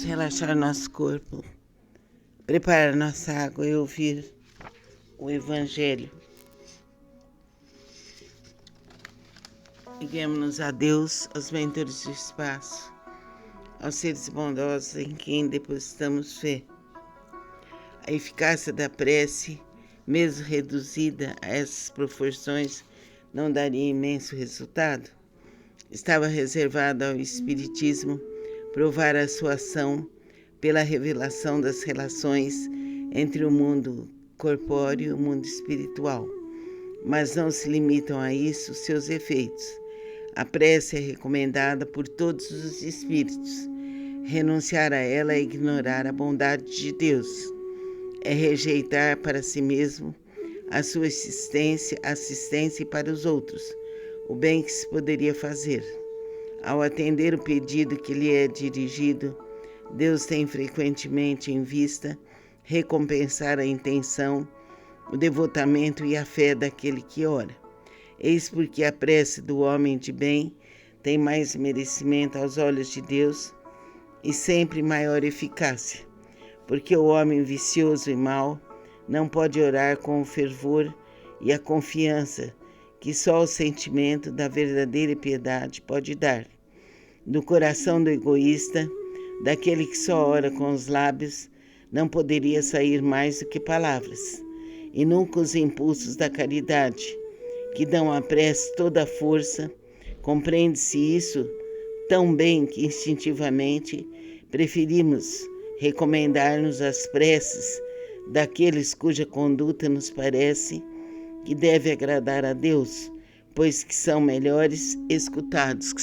Vamos relaxar nosso corpo, preparar nossa água e ouvir o Evangelho. Liguemos-nos a Deus, aos mentores do espaço, aos seres bondosos em quem depositamos fé. A eficácia da prece, mesmo reduzida a essas proporções, não daria imenso resultado? Estava reservado ao Espiritismo provar a sua ação pela revelação das relações entre o mundo corpóreo e o mundo espiritual. Mas não se limitam a isso seus efeitos. A prece é recomendada por todos os espíritos. Renunciar a ela é ignorar a bondade de Deus. É rejeitar para si mesmo a sua assistência para os outros, o bem que se poderia fazer. Ao atender o pedido que lhe é dirigido, Deus tem frequentemente em vista recompensar a intenção, o devotamento e a fé daquele que ora. Eis porque a prece do homem de bem tem mais merecimento aos olhos de Deus e sempre maior eficácia, porque o homem vicioso e mau não pode orar com o fervor e a confiança que só o sentimento da verdadeira piedade pode dar. Do coração do egoísta, daquele que só ora com os lábios, não poderia sair mais do que palavras, e nunca os impulsos da caridade, que dão à prece toda a força. Compreende-se isso tão bem que instintivamente preferimos recomendar-nos às preces daqueles cuja conduta nos parece que deve agradar a Deus, pois que são melhores escutados.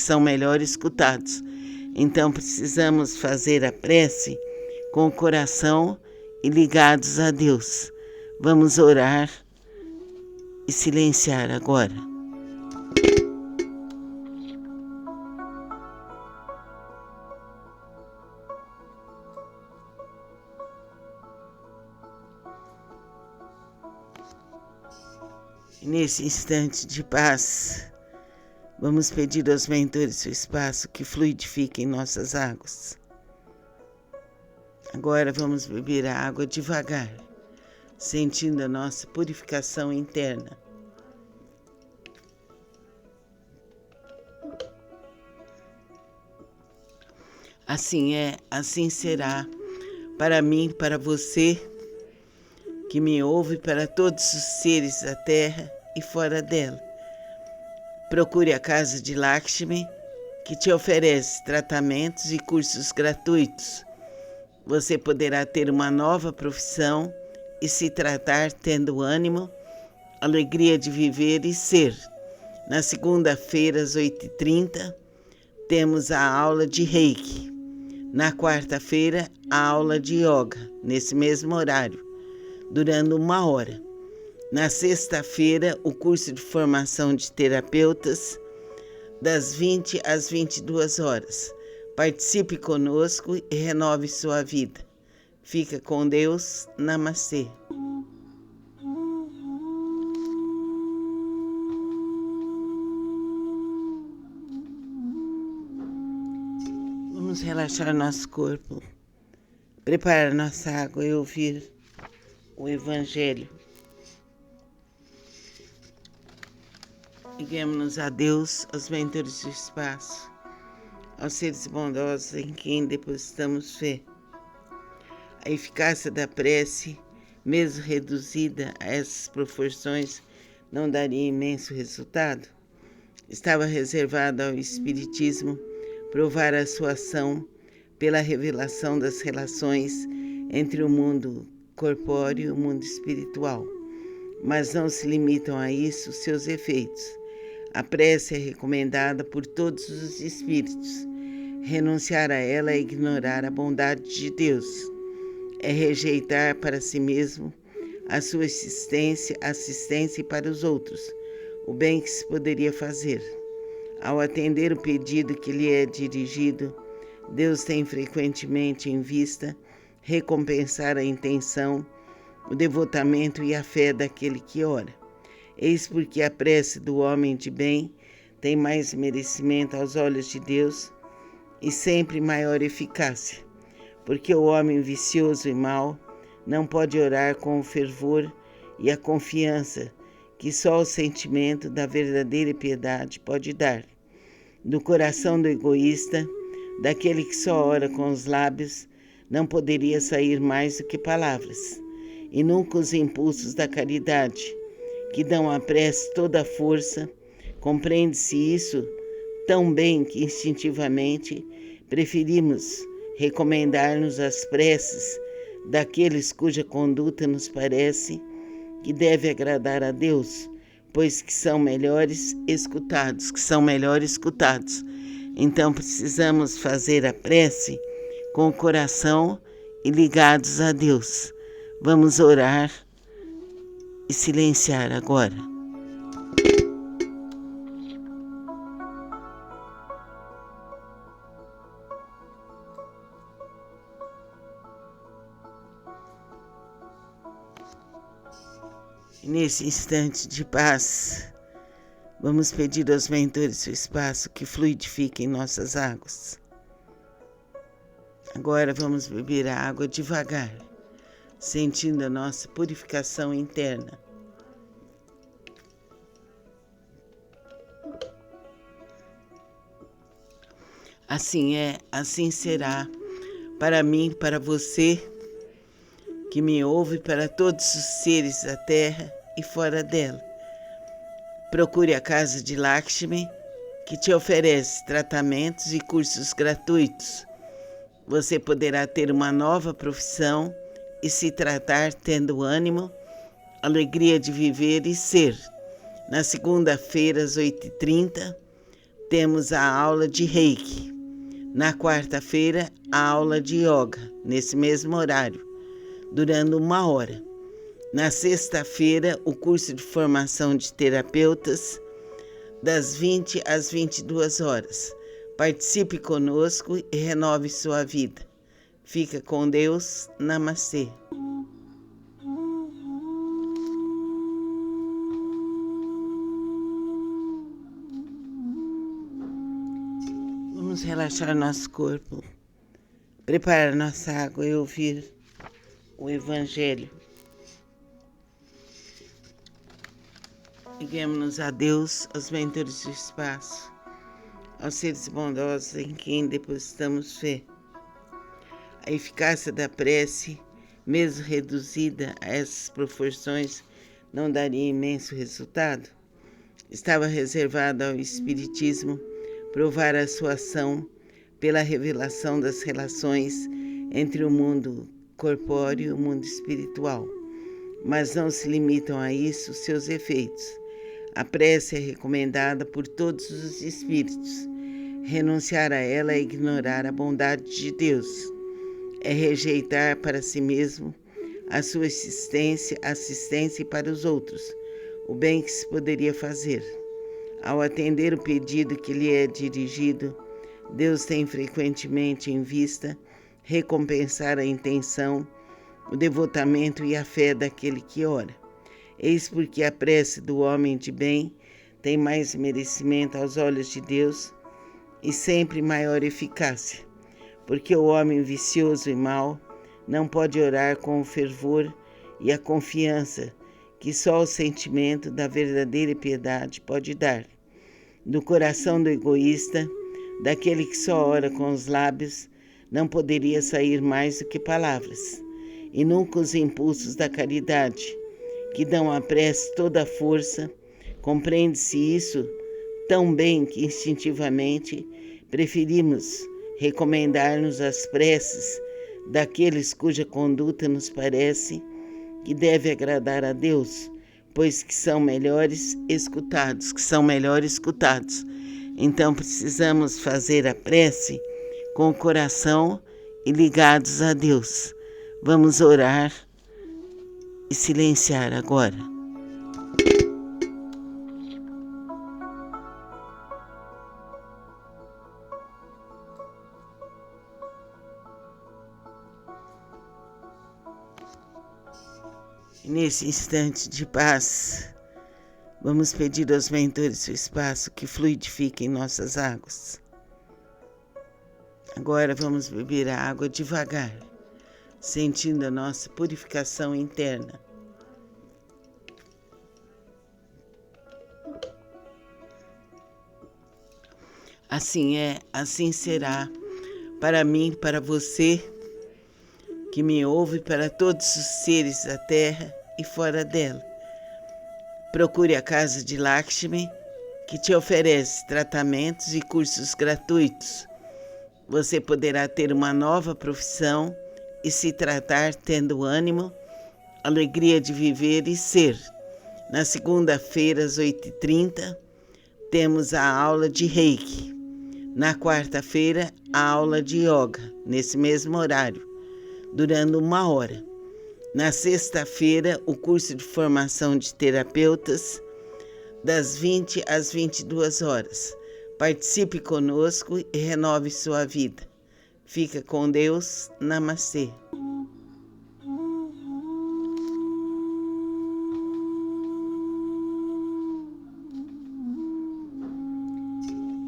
Então precisamos fazer a prece com o coração e ligados a Deus. Vamos orar e silenciar agora. Nesse instante de paz, vamos pedir aos mentores do espaço que fluidifiquem nossas águas. Agora vamos beber a água devagar, sentindo a nossa purificação interna. Assim é, assim será, para mim, para você que me ouve, para todos os seres da terra e fora dela. Procure a Casa de Lakshmi, que te oferece tratamentos e cursos gratuitos. Você poderá ter uma nova profissão e se tratar tendo ânimo, alegria de viver e ser. Na segunda-feira, às 8h30, temos a aula de Reiki. Na quarta-feira, a aula de Yoga, nesse mesmo horário, durando 1 hora. Na sexta-feira, o curso de formação de terapeutas, das 20 às 22 horas. Participe conosco e renove sua vida. Fica com Deus. Namastê. Vamos relaxar nosso corpo, preparar nossa água e ouvir o Evangelho. Liguemos-nos a Deus, aos mentores do espaço, aos seres bondosos em quem depositamos fé. A eficácia da prece, mesmo reduzida a essas proporções, não daria imenso resultado? Estava reservado ao Espiritismo provar a sua ação pela revelação das relações entre o mundo corpóreo e o mundo espiritual. Mas não se limitam a isso seus efeitos. A prece é recomendada por todos os espíritos. Renunciar a ela é ignorar a bondade de Deus. É rejeitar para si mesmo a sua assistência para os outros, o bem que se poderia fazer. Ao atender o pedido que lhe é dirigido, Deus tem frequentemente em vista recompensar a intenção, o devotamento e a fé daquele que ora. Eis porque a prece do homem de bem tem mais merecimento aos olhos de Deus e sempre maior eficácia, porque o homem vicioso e mau não pode orar com o fervor e a confiança que só o sentimento da verdadeira piedade pode dar. Do coração do egoísta, daquele que só ora com os lábios, não poderia sair mais do que palavras, e nunca os impulsos da caridade, que dão à prece toda a força. Compreende-se isso tão bem que instintivamente preferimos recomendar-nos às preces daqueles cuja conduta nos parece que deve agradar a Deus, pois que são melhores escutados. Então precisamos fazer a prece com o coração e ligados a Deus. Vamos orar e silenciar agora. E nesse instante de paz, vamos pedir aos mentores do espaço que fluidifiquem nossas águas. Agora vamos beber a água devagar, sentindo a nossa purificação interna. Assim é, assim será, para mim, para você que me ouve, para todos os seres da terra e fora dela. Procure a Casa de Lakshmi, que te oferece tratamentos e cursos gratuitos. Você poderá ter uma nova profissão e se tratar tendo ânimo, alegria de viver e ser. Na segunda-feira, às 8h30, temos a aula de Reiki. Na quarta-feira, a aula de Yoga, nesse mesmo horário, durando 1 hora. Na sexta-feira, o curso de formação de terapeutas, das 20 às 22 horas. Participe conosco e renove sua vida. Fica com Deus. Namastê. Vamos relaxar nosso corpo, preparar nossa água e ouvir o Evangelho. Liguemos-nos a Deus, aos mentores do espaço, aos seres bondosos em quem depositamos fé. A eficácia da prece, mesmo reduzida a essas proporções, não daria imenso resultado? Estava reservado ao Espiritismo provar a sua ação pela revelação das relações entre o mundo corpóreo e o mundo espiritual. Mas não se limitam a isso seus efeitos. A prece é recomendada por todos os espíritos. Renunciar a ela é ignorar a bondade de Deus. É rejeitar para si mesmo a sua assistência para os outros, o bem que se poderia fazer. Ao atender o pedido que lhe é dirigido, Deus tem frequentemente em vista recompensar a intenção, o devotamento e a fé daquele que ora. Eis porque a prece do homem de bem tem mais merecimento aos olhos de Deus e sempre maior eficácia, porque o homem vicioso e mau não pode orar com o fervor e a confiança que só o sentimento da verdadeira piedade pode dar. Do coração do egoísta, daquele que só ora com os lábios, não poderia sair mais do que palavras, e nunca os impulsos da caridade, que dão à prece toda a força. Compreende-se isso tão bem que instintivamente preferimos recomendar-nos às preces daqueles cuja conduta nos parece que deve agradar a Deus, pois que são melhores escutados. Então precisamos fazer a prece com o coração e ligados a Deus. Vamos orar e silenciar agora. E nesse instante de paz, vamos pedir aos mentores do espaço que fluidifiquem nossas águas. Agora vamos beber a água devagar, sentindo a nossa purificação interna. Assim é, assim será, para mim, para você que me ouve, para todos os seres da terra e fora dela. Procure a casa de Lakshmi, que te oferece tratamentos e cursos gratuitos. Você poderá ter uma nova profissão e se tratar tendo ânimo, alegria de viver e ser. Na segunda-feira, às 8h30, temos a aula de Reiki. Na quarta-feira, a aula de Yoga, nesse mesmo horário, durando 1 hora. Na sexta-feira, o curso de formação de terapeutas, das 20 às 22 horas. Participe conosco e renove sua vida. Fica com Deus. Namastê.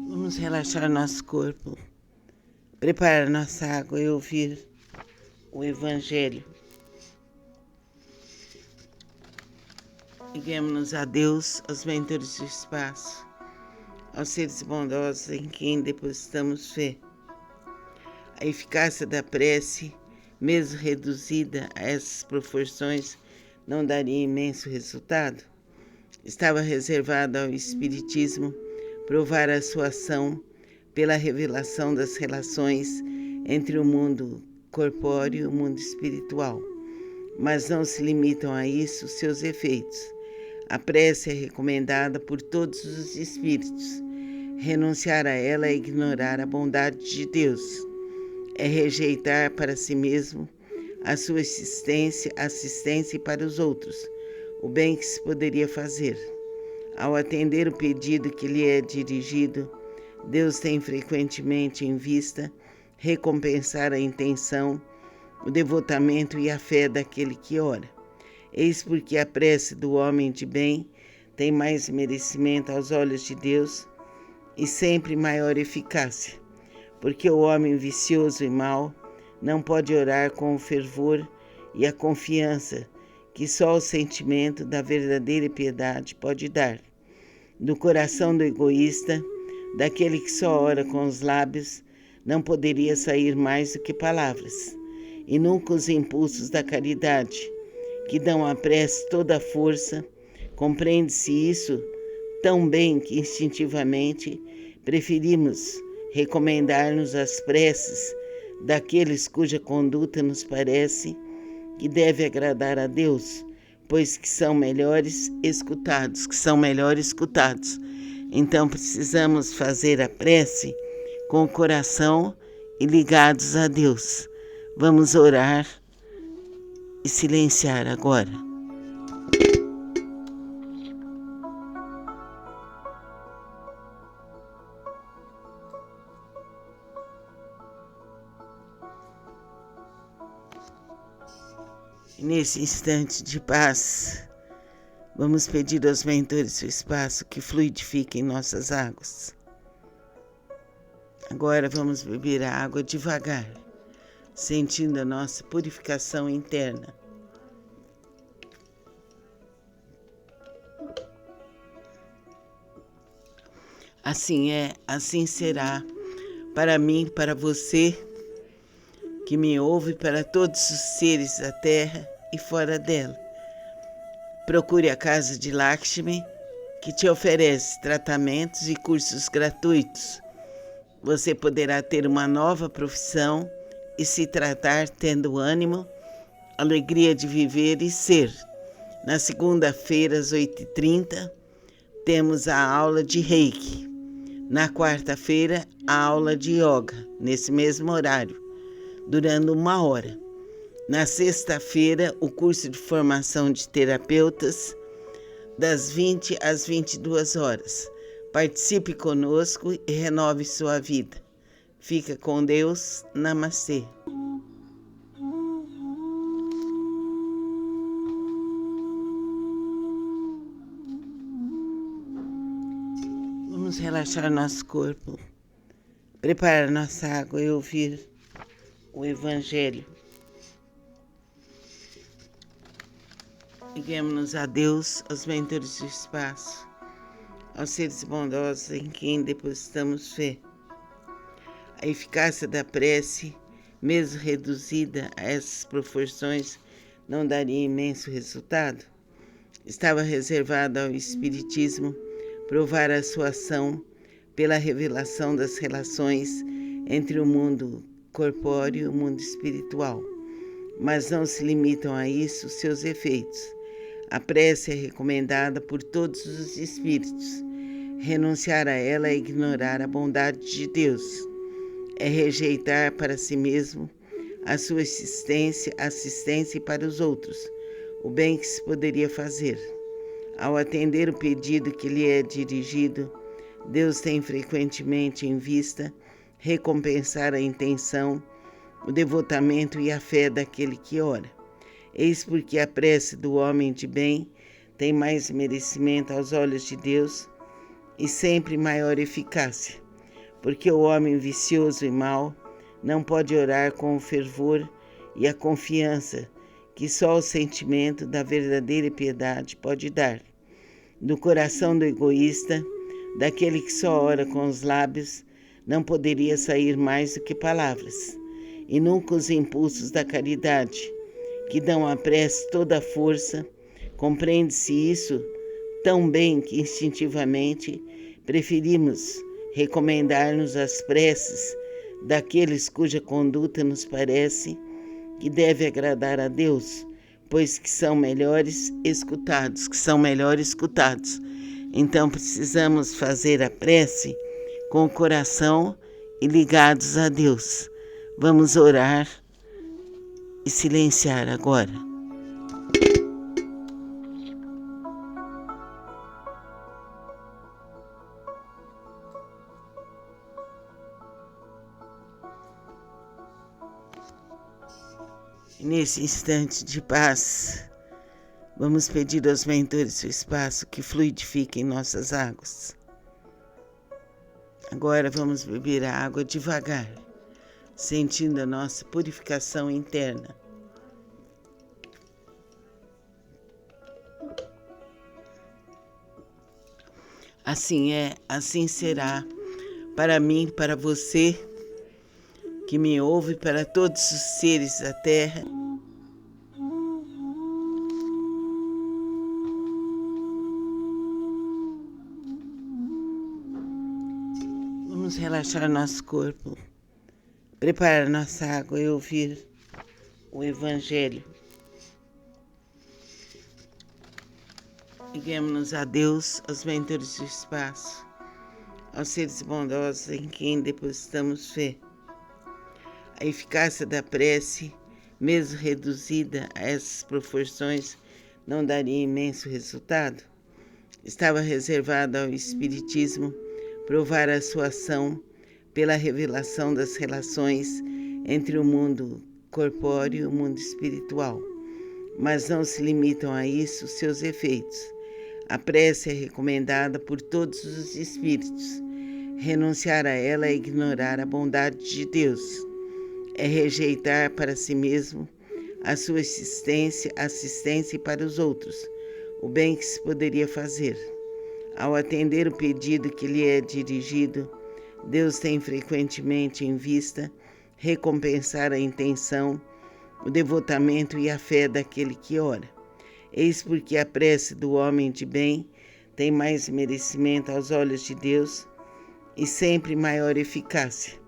Vamos relaxar nosso corpo, preparar nossa água e ouvir o Evangelho. Liguemos-nos a Deus, aos mentores do espaço, aos seres bondosos em quem depositamos fé. A eficácia da prece, mesmo reduzida a essas proporções, não daria imenso resultado? Estava reservado ao Espiritismo provar a sua ação pela revelação das relações entre o mundo corpóreo e o mundo espiritual. Mas não se limitam a isso seus efeitos. A prece é recomendada por todos os espíritos. Renunciar a ela é ignorar a bondade de Deus. É rejeitar para si mesmo a sua assistência para os outros, o bem que se poderia fazer. Ao atender o pedido que lhe é dirigido, Deus tem frequentemente em vista recompensar a intenção, o devotamento e a fé daquele que ora. Eis porque a prece do homem de bem tem mais merecimento aos olhos de Deus e sempre maior eficácia, porque o homem vicioso e mau não pode orar com o fervor e a confiança que só o sentimento da verdadeira piedade pode dar. Do coração do egoísta, daquele que só ora com os lábios, não poderia sair mais do que palavras, e nunca os impulsos da caridade, que dão à prece toda a força. Compreende-se isso tão bem que instintivamente preferimos recomendar-nos às preces daqueles cuja conduta nos parece que deve agradar a Deus, pois que são melhores escutados. Então precisamos fazer a prece com o coração e ligados a Deus. Vamos orar e silenciar agora. Nesse instante de paz, vamos pedir aos mentores do espaço que fluidifiquem nossas águas. Agora vamos beber a água devagar, sentindo a nossa purificação interna. Assim é, assim será, para mim, para você que me ouve, para todos os seres da terra e fora dela. Procure a casa de Lakshmi, que te oferece tratamentos e cursos gratuitos. Você poderá ter uma nova profissão e se tratar tendo ânimo, alegria de viver e ser. Na segunda-feira, às 8h30, temos a aula de Reiki. Na quarta-feira, a aula de Yoga, nesse mesmo horário, durando 1 hora. Na sexta-feira, o curso de formação de terapeutas, das 20 às 22 horas. Participe conosco e renove sua vida. Fica com Deus. Namastê. Vamos relaxar nosso corpo, preparar nossa água e ouvir o Evangelho. Liguemos-nos a Deus, aos mentores do espaço, aos seres bondosos em quem depositamos fé. A eficácia da prece, mesmo reduzida a essas proporções, não daria imenso resultado? Estava reservado ao Espiritismo provar a sua ação pela revelação das relações entre o mundo corpóreo e o mundo espiritual. Mas não se limitam a isso seus efeitos. A prece é recomendada por todos os espíritos. Renunciar a ela é ignorar a bondade de Deus. É rejeitar para si mesmo a sua assistência para os outros, o bem que se poderia fazer. Ao atender o pedido que lhe é dirigido, Deus tem frequentemente em vista recompensar a intenção, o devotamento e a fé daquele que ora. Eis porque a prece do homem de bem tem mais merecimento aos olhos de Deus e sempre maior eficácia, porque o homem vicioso e mau não pode orar com o fervor e a confiança que só o sentimento da verdadeira piedade pode dar. Do coração do egoísta, daquele que só ora com os lábios, não poderia sair mais do que palavras, e nunca os impulsos da caridade, que dão à prece toda a força. Compreende-se isso tão bem que instintivamente preferimos recomendar-nos às preces daqueles cuja conduta nos parece que deve agradar a Deus, pois que são melhores escutados. Então precisamos fazer a prece com o coração e ligados a Deus. Vamos orar e silenciar agora. Nesse instante de paz, vamos pedir aos mentores do espaço que fluidifiquem nossas águas. Agora vamos beber a água devagar, sentindo a nossa purificação interna. Assim é, assim será, para mim, para você que me ouve, para todos os seres da Terra. Vamos relaxar nosso corpo, preparar nossa água e ouvir o Evangelho. Liguemos-nos a Deus, aos mentores do espaço, aos seres bondosos em quem depositamos fé. A eficácia da prece, mesmo reduzida a essas proporções, não daria imenso resultado? Estava reservado ao Espiritismo provar a sua ação pela revelação das relações entre o mundo corpóreo e o mundo espiritual. Mas não se limitam a isso seus efeitos. A prece é recomendada por todos os espíritos. Renunciar a ela é ignorar a bondade de Deus. É rejeitar para si mesmo a sua assistência para os outros, o bem que se poderia fazer. Ao atender o pedido que lhe é dirigido, Deus tem frequentemente em vista recompensar a intenção, o devotamento e a fé daquele que ora. Eis porque a prece do homem de bem tem mais merecimento aos olhos de Deus e sempre maior eficácia,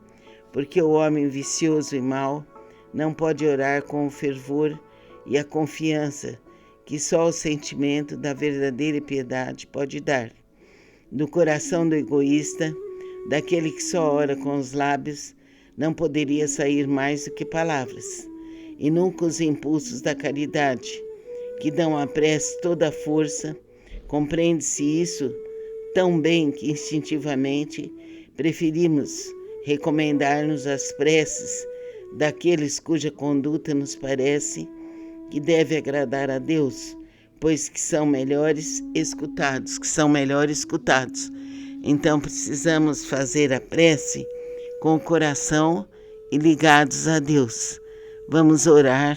porque o homem vicioso e mau não pode orar com o fervor e a confiança que só o sentimento da verdadeira piedade pode dar. Do coração do egoísta, daquele que só ora com os lábios, não poderia sair mais do que palavras, e nunca os impulsos da caridade, que dão à prece toda a força. Compreende-se isso tão bem que instintivamente preferimos recomendar-nos às preces daqueles cuja conduta nos parece que deve agradar a Deus, pois que são melhores escutados. Então precisamos fazer a prece com o coração e ligados a Deus. Vamos orar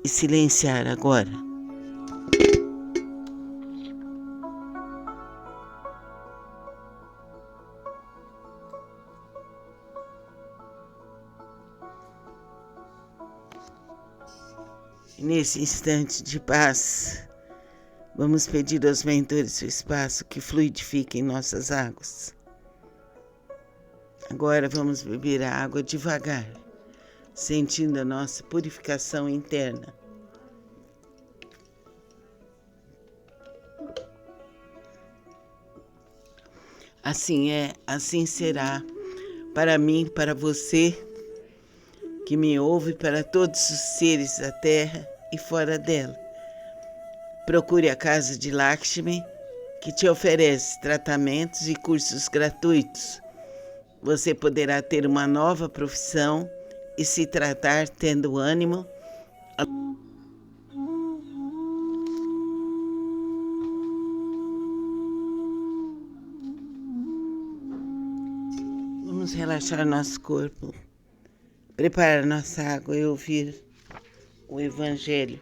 e silenciar agora. Nesse instante de paz, vamos pedir aos mentores do espaço que fluidifiquem nossas águas. Agora vamos beber a água devagar, sentindo a nossa purificação interna. Assim é, assim será, para mim, para você que me ouve, para todos os seres da terra e fora dela. Procure a casa de Lakshmi, que te oferece tratamentos e cursos gratuitos. Você poderá ter uma nova profissão e se tratar tendo ânimo. Vamos relaxar nosso corpo, preparar nossa água e ouvir o Evangelho.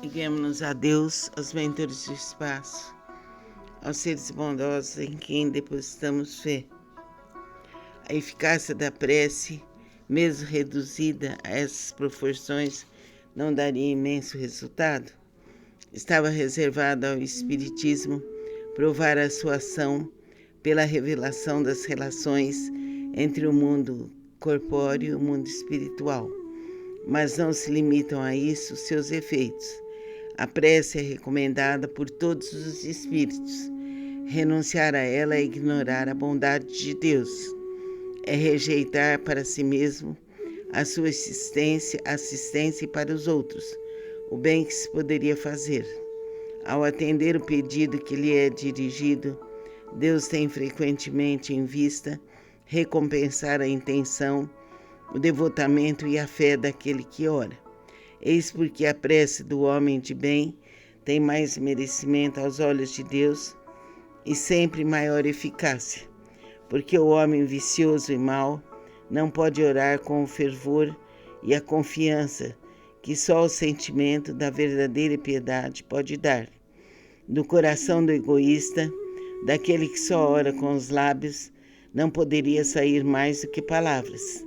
Liguemos-nos a Deus, aos mentores do espaço, aos seres bondosos em quem depositamos fé. A eficácia da prece, mesmo reduzida a essas proporções, não daria imenso resultado? Estava reservado ao Espiritismo provar a sua ação pela revelação das relações entre o mundo corpóreo e o mundo espiritual. Mas não se limitam a isso seus efeitos. A prece é recomendada por todos os espíritos. Renunciar a ela é ignorar a bondade de Deus. É rejeitar para si mesmo a sua assistência para os outros, o bem que se poderia fazer. Ao atender o pedido que lhe é dirigido, Deus tem frequentemente em vista recompensar a intenção, o devotamento e a fé daquele que ora. Eis porque a prece do homem de bem tem mais merecimento aos olhos de Deus e sempre maior eficácia, porque o homem vicioso e mau não pode orar com o fervor e a confiança que só o sentimento da verdadeira piedade pode dar. Do coração do egoísta, daquele que só ora com os lábios, não poderia sair mais do que palavras,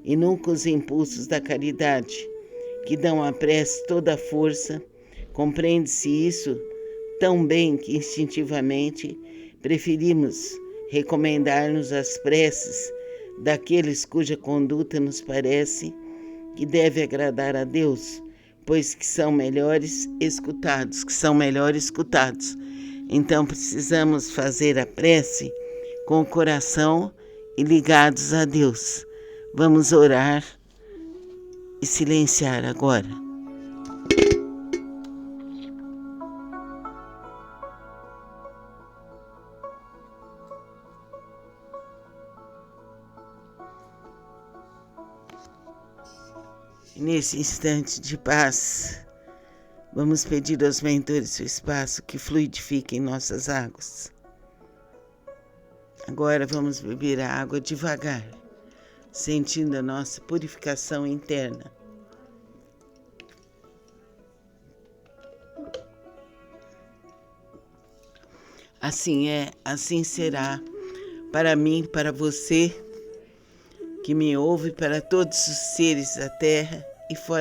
e nunca os impulsos da caridade, que dão à prece toda a força. Compreende-se isso tão bem que instintivamente preferimos recomendar-nos às preces daqueles cuja conduta nos parece que deve agradar a Deus, pois que são melhores escutados. Então precisamos fazer a prece com o coração e ligados a Deus. Vamos orar e silenciar agora. Nesse instante de paz, vamos pedir aos mentores do espaço que fluidifiquem nossas águas. Agora vamos beber a água devagar, sentindo a nossa purificação interna. Assim é, assim será, para mim, para você que me ouve, para todos os seres da terra e fora